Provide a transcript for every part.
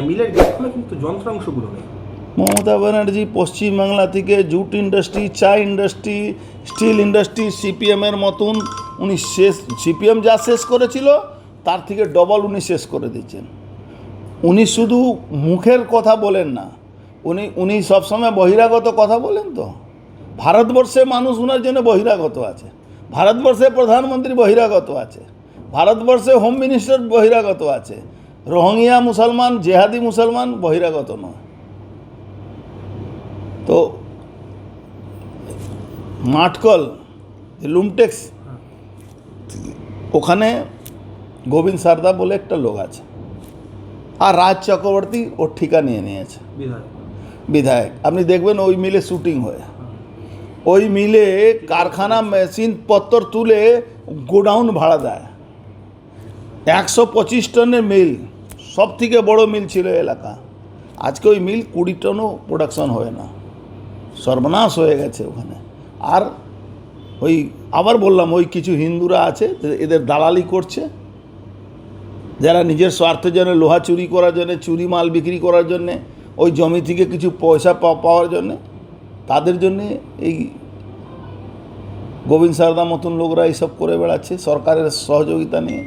মিলের গেট খোলা কিন্তু যন্ত্রাংশগুলো নেই। মমতা ব্যানার্জি পশ্চিমবাংলা থেকে জুট ইন্ডাস্ট্রি, চা ইন্ডাস্ট্রি, স্টিল ইন্ডাস্ট্রি সিপিএমের মতন উনি সিপিএম যা শেষ করেছিল তার থেকে ডবল উনি শেষ করে দিচ্ছেন। উনি শুধু মুখের কথা বলেন না, উনি সবসময় বহিরাগত কথা বলেন। তো ভারতবর্ষে মানুষ ওনার জন্য বহিরাগত আছে, ভারতবর্ষে প্রধানমন্ত্রী বহিরাগত আছে, ভারতবর্ষে হোম মিনিস্টার বহিরাগত আছে। রোহিঙ্গা মুসলমান, জেহাদি মুসলমান বহিরাগত নয়। তো মাঠকল লুমটেক্স, ওখানে গোবিন্দ সারদা বলে একটা লোক আছে, আর রাজ চক্রবর্তী ওর ঠিকা নিয়ে নিয়েছে বিধায়ক। আপনি দেখবেন ওই মিলে শুটিং হয়, ওই মিলে কারখানা মেশিন পত্র তুলে গোডাউন ভাড়া দেয়। 125 টনের মিল, সব থেকে বড় মিল ছিল এলাকা। আজকে ওই মিল 20 টনও প্রোডাকশন হয় না, সর্বনাশ হয়ে গেছে ওখানে। আর ওই আবার বললাম, ওই কিছু হিন্দুরা আছে এদের দালালি করছে, যারা নিজের স্বার্থের জন্য, লোহা চুরি করার জন্য, চুরি মাল বিক্রি করার জন্যে, ওই জমি থেকে কিছু পয়সা পাওয়ার জন্যে, তাদের জন্যে এই গোবিন্দ সারদা মতন লোকরা এইসব করে বেড়াচ্ছে সরকারের সহযোগিতা নিয়ে।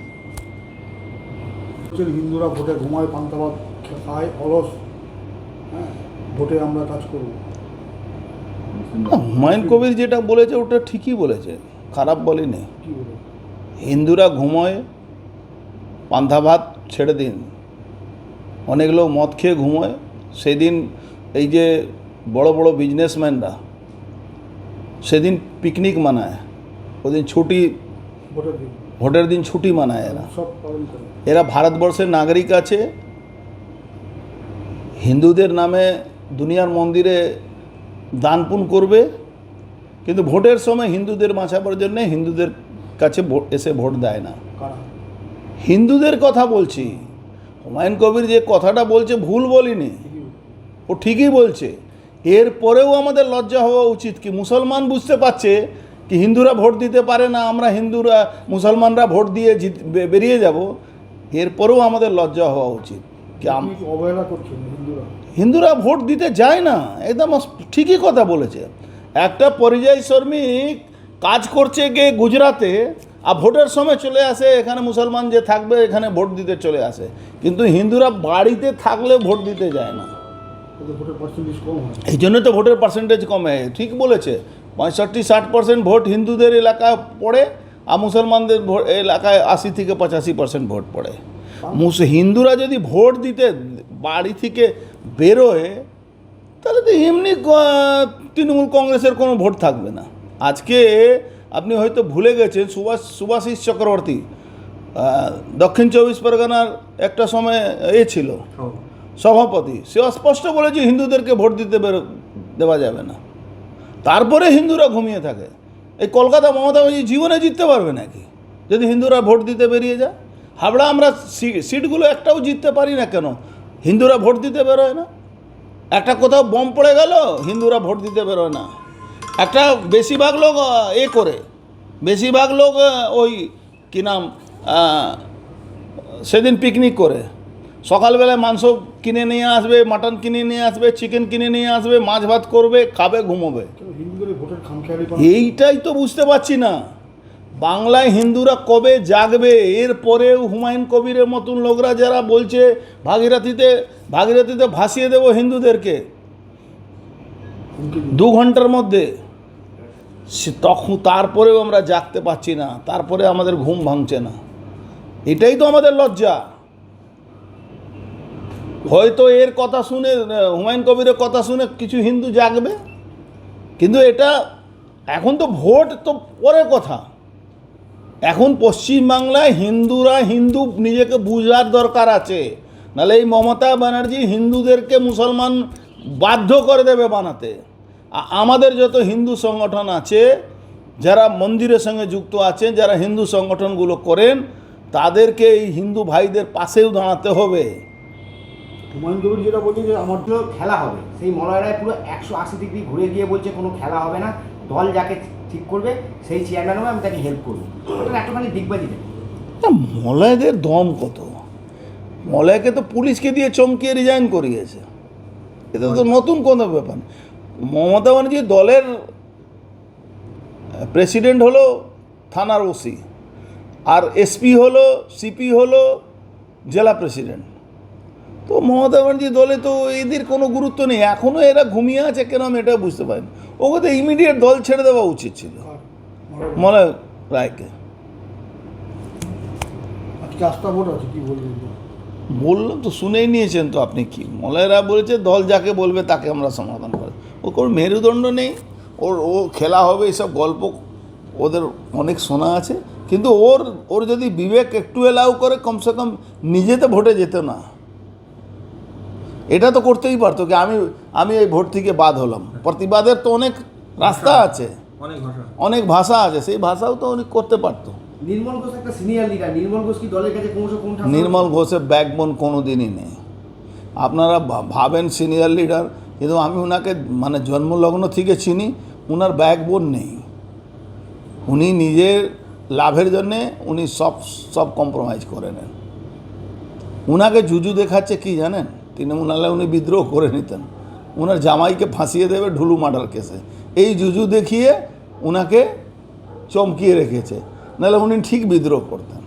হিন্দুরা ভোটে ঘুমায়, পান্তা ভাত খায়, অলস, হ্যাঁ, ভোটে আমরা কাজ করব। হুমায়ুন কবির যেটা বলেছে ওটা ঠিকই বলেছে, খারাপ বলেনি। হিন্দুরা ঘুমোয়, পান্তা ভাত ছেড়ে দিন। অনেক লোক মদ খেয়ে ঘুমোয়। সেদিন এই যে বড় বড় বিজনেসম্যানরা সেদিন পিকনিক মানায়, ওদিন ছুটি, ভোটের দিন ছুটি মানায়। এরা ভারতবর্ষের নাগরিক আছে, হিন্দুদের নামে দুনিয়ার মন্দিরে দান পুণ্য করবে, কিন্তু ভোটের সময় হিন্দুদের বাঁচাবার জন্যে হিন্দুদের কাছে এসে ভোট দেয় না। হিন্দুদের কথা বলছি, হুমায়ুন কবির যে কথাটা বলছে ভুল বলিনি, ও ঠিকই বলছে। এরপরেও আমাদের লজ্জা হওয়া উচিত কি মুসলমান বুঝতে পারছে কি হিন্দুরা ভোট দিতে পারে না, আমরা হিন্দুরা মুসলমানরা ভোট দিয়ে বেরিয়ে যাব, এরপরেও আমাদের লজ্জা হওয়া উচিত কি অবহেলা করছে হিন্দুরা ভোট দিতে যায় না। একদম ঠিকই কথা বলেছে। একটা পরিযায়ী শ্রমিক কাজ করছে গিয়ে গুজরাতে, আর ভোটের সময় চলে আসে এখানে, মুসলমান যে থাকবে এখানে ভোট দিতে চলে আসে, কিন্তু হিন্দুরা বাড়িতে থাকলে ভোট দিতে যায় না। এই জন্য তো ভোটের পার্সেন্টেজ কমে। ঠিক বলেছে, 65-60% ভোট হিন্দুদের এলাকায় পড়ে, আর মুসলমানদের এলাকায় 80 থেকে 85% ভোট পড়ে। হিন্দুরা যদি ভোট দিতে বাড়ি থেকে বেরোয়, তাহলে তো এমনি তৃণমূল কংগ্রেসের কোনো ভোট থাকবে না। আজকে আপনি হয়তো ভুলে গেছেন, সুভাষিস চক্রবর্তী দক্ষিণ 24 পরগনার একটা সময় ছিল সভাপতি, সে স্পষ্ট বলেছে হিন্দুদেরকে ভোট দিতে দেওয়া যাবে না। তারপরে হিন্দুরা ঘুমিয়ে থাকে। এই কলকাতা মমতা ব্যানার্জি জীবনে জিততে পারবে নাকি যদি হিন্দুরা ভোট দিতে বেরিয়ে যায়? হাবড়া আমরা সিটগুলো একটাও জিততে পারি না কেন? হিন্দুরা ভোট দিতে বেরোয় না। একটা কোথাও বম পড়ে গেল, হিন্দুরা ভোট দিতে বেরোয় না। একটা বেশিরভাগ লোক বেশিরভাগ লোক ওই কী নাম, সেদিন পিকনিক করে সকালবেলায় মাংস কিনে নিয়ে আসবে, মাটন কিনে নিয়ে আসবে, চিকেন কিনে নিয়ে আসবে, মাছ ভাত করবে, খাবে, ঘুমোবে। এইটাই তো বুঝতে পারছি না, বাংলায় হিন্দুরা কবে জাগবে? এরপরেও হুমায়ুন কবিরের মতন লোকরা যারা বলছে ভাগীরথীতে ভাসিয়ে দেবো হিন্দুদেরকে 2 ঘন্টার মধ্যে, তখন তারপরেও আমরা জাগতে পারছি না, তারপরে আমাদের ঘুম ভাঙছে না। এটাই তো আমাদের লজ্জা। হয়তো এর কথা শুনে, হুমায়ুন কবিরের কথা শুনে কিছু হিন্দু জাগবে, কিন্তু এটা এখন তো ভোট তো পরের কথা। এখন পশ্চিমবাংলায় হিন্দু নিজেকে বুঝার দরকার আছে, নাহলে এই মমতা ব্যানার্জি হিন্দুদেরকে মুসলমান বাধ্য করে দেবে বানাতে। আমাদের যত হিন্দু সংগঠন আছে, যারা মন্দিরের সঙ্গে যুক্ত আছেন, যারা হিন্দু সংগঠনগুলো করেন, তাদেরকে এই হিন্দু ভাইদের পাশেও দাঁড়াতে হবে। হুমায়ুন কবির যেটা বলছে যে আমার খেলা হবে, সেই মলয়রায় পুরো 180 ডিগ্রি ঘুরে গিয়ে বলছে কোনো খেলা হবে না, দল যাকে ঠিক করবে সেই চেয়ারম্যান হবে, আমি তাকে হেল্প করবো। ওটা একটুখানি দিগবাজি দেবে। মলয়দের দম কত! মলয়কে তো পুলিশকে দিয়ে চমকিয়ে রিজাইন করিয়েছে। এটা তো নতুন কোনো ব্যাপার না। মমতা ব্যানার্জি দলের প্রেসিডেন্ট হলো থানার ওসি, আর এসপি হলো, সিপি হলো জেলা প্রেসিডেন্ট। তো মমতা ব্যানার্জি দলে তো এদের কোনো গুরুত্ব নেই। এখনও এরা ঘুমিয়ে আছে কেন আমি এটা বুঝতে পারিনি। ওকে তো ইমিডিয়েট দল ছেড়ে দেওয়া উচিত ছিল মলয় রায়কে। আজকে আস্থা ভোট আছে, কি বলবেন? বললাম তো, শুনেই নিয়েছেন তো আপনি। কি মলয় রায় বলেছে দল যাকে বলবে তাকে আমরা সমাধান করে। ও কোনো মেরুদণ্ড নেই, ও খেলা হবে এইসব গল্প ওদের অনেক শোনা আছে। কিন্তু ওর যদি বিবেক একটু এলাও করে, কমসে কম নিজে তো ভোটে যেত না। এটা তো করতেই পারতো কি আমি এই ভোট থেকে বাদ হলাম। প্রতিবাদের তো অনেক রাস্তা আছে, অনেক ভাষা আছে, সেই ভাষাও তো উনি করতে পারতো। নির্মল ঘোষ একটা সিনিয়র লিডার, নির্মল ঘোষ কি দলের কাছে ক্রমশ কোন নির্মল ঘোষের ব্যাকবোন কোনো দিনই নেই। আপনারা ভাবেন সিনিয়র লিডার, কিন্তু আমি ওনাকে মানে জন্মলগ্ন থেকে চিনি, ওনার ব্যাকবোন নেই। উনি নিজের লাভের জন্যে উনি সব কম্প্রোমাইজ করে নেন। ওনাকে জুজু দেখাচ্ছে কি জানেন? তৃণমূল হলে উনি বিদ্রোহ করে নিতেন, ওনার জামাইকে ফাঁসিয়ে দেবে ঢুলু মার্ডার কেসে। এই জুজু দেখিয়ে ওনাকে চমকিয়ে রেখেছে, নাহলে উনি ঠিক বিদ্রোহ করতেন।